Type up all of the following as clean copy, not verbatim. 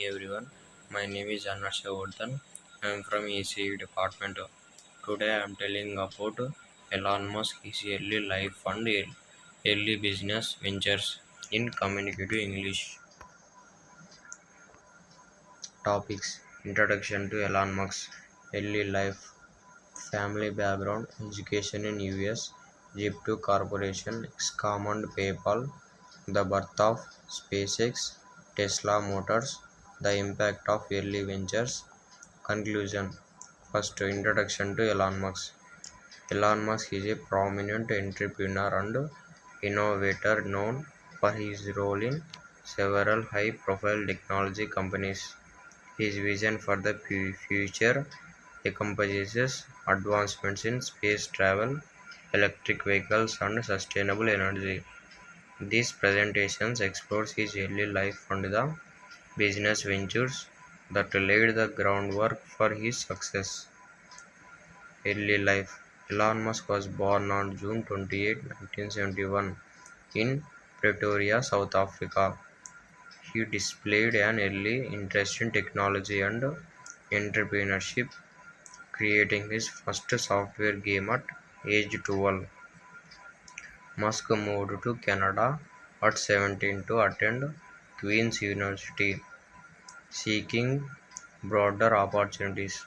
everyone. My name is Anasha Vardhan. I am from ECE department. Today I am telling about Elon Musk, his early life and early business ventures in communicative English. Topics: Introduction to Elon Musk, early life, family background, education in US, Zip2 Corporation, XCOM and PayPal, the birth of SpaceX, Tesla Motors, the impact of early ventures. Conclusion. First, introduction to Elon Musk. Elon Musk is a prominent entrepreneur and innovator known for his role in several high-profile technology companies. His vision for the future encompasses advancements in space travel, electric vehicles, and sustainable energy. This presentation explores his early life and the business ventures that laid the groundwork for his success. Early life. Elon Musk was born on June 28, 1971 in Pretoria, South Africa. He displayed an early interest in technology and entrepreneurship, creating his first software game at age 12. Musk moved to Canada at 17 to attend Queen's University, seeking broader opportunities.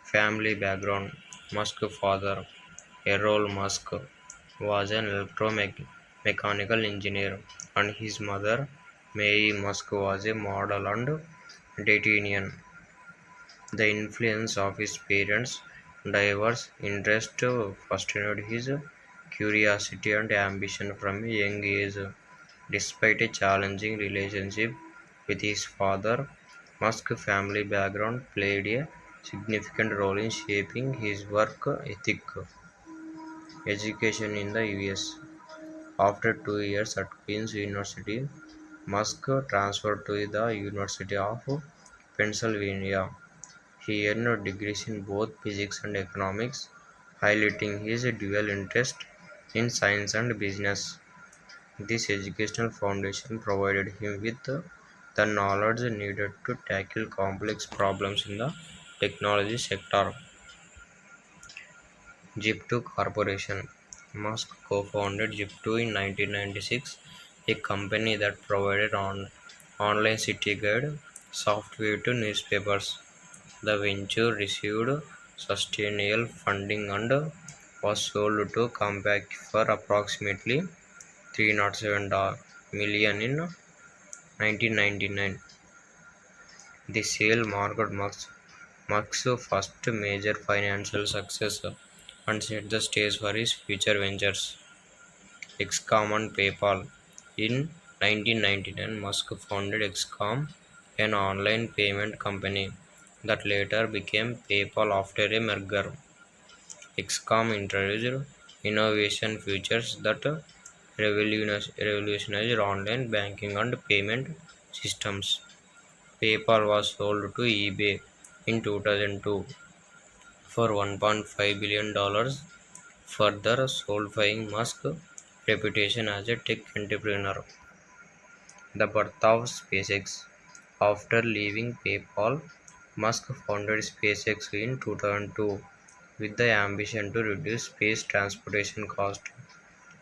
Family background. Musk's father, Errol Musk, was an electromechanical engineer, and his mother, Mary Musk, was a model and dietitian. The influence of his parents' diverse interests fostered his curiosity and ambition from a young age. Despite a challenging relationship with his father, Musk's family background played a significant role in shaping his work ethic. Education in the US. After 2 years at Queen's University, Musk transferred to the University of Pennsylvania. He earned degrees in both physics and economics, highlighting his dual interest in science and business. This educational foundation provided him with the knowledge needed to tackle complex problems in the technology sector. Zip2 Corporation. Musk co-founded Zip2 in 1996, a company that provided online city guide software to newspapers. The venture received substantial funding and was sold to Compaq for approximately $307 million in 1999. The sale marked Musk's first major financial success and set the stage for his future ventures. XCOM and PayPal. In 1999, Musk founded XCOM, an online payment company that later became PayPal after a merger. XCOM introduced innovation features that revolutionized online banking and payment systems. PayPal was sold to eBay in 2002 for $1.5 billion, further solidifying Musk's reputation as a tech entrepreneur. The birth of SpaceX. After leaving PayPal, Musk founded SpaceX in 2002 with the ambition to reduce space transportation costs.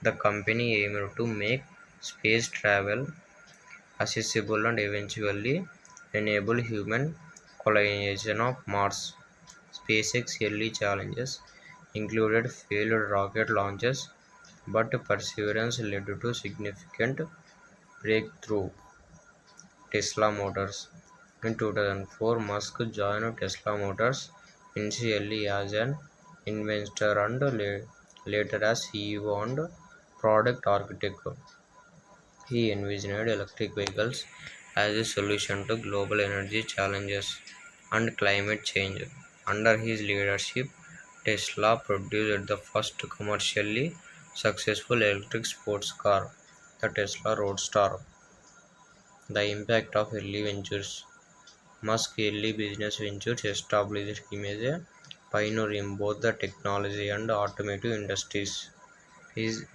The company aimed to make space travel accessible and eventually enable human colonization of Mars. SpaceX early challenges included failed rocket launches, but perseverance led to significant breakthrough. Tesla Motors. In 2004, Musk joined Tesla Motors initially as an investor and later as CEO and product architect. He envisioned electric vehicles as a solution to global energy challenges and climate change. Under his leadership, Tesla produced the first commercially successful electric sports car, the Tesla Roadster. The impact of early ventures. Musk's early business ventures established him as a pioneer in both the technology and automotive industries. His,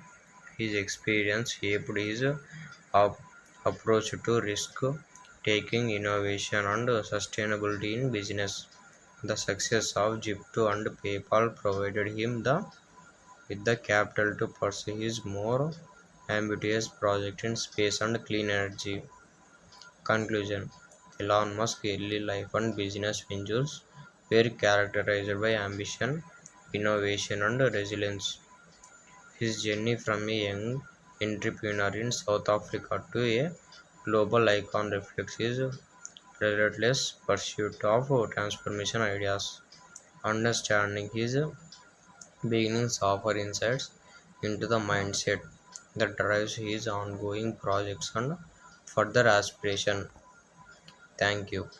his experience shaped his ap- approach to risk taking innovation and sustainability in business. The success of Zip2 and PayPal provided him with the capital to pursue his more ambitious project in space and clean energy. Conclusion: Elon Musk's early life and business ventures were characterized by ambition, innovation, and resilience. His journey from a young entrepreneur in South Africa to a global icon reflects his relentless pursuit of transformation ideas. Understanding his beginnings offer insights into the mindset that drives his ongoing projects and further aspiration. Thank you.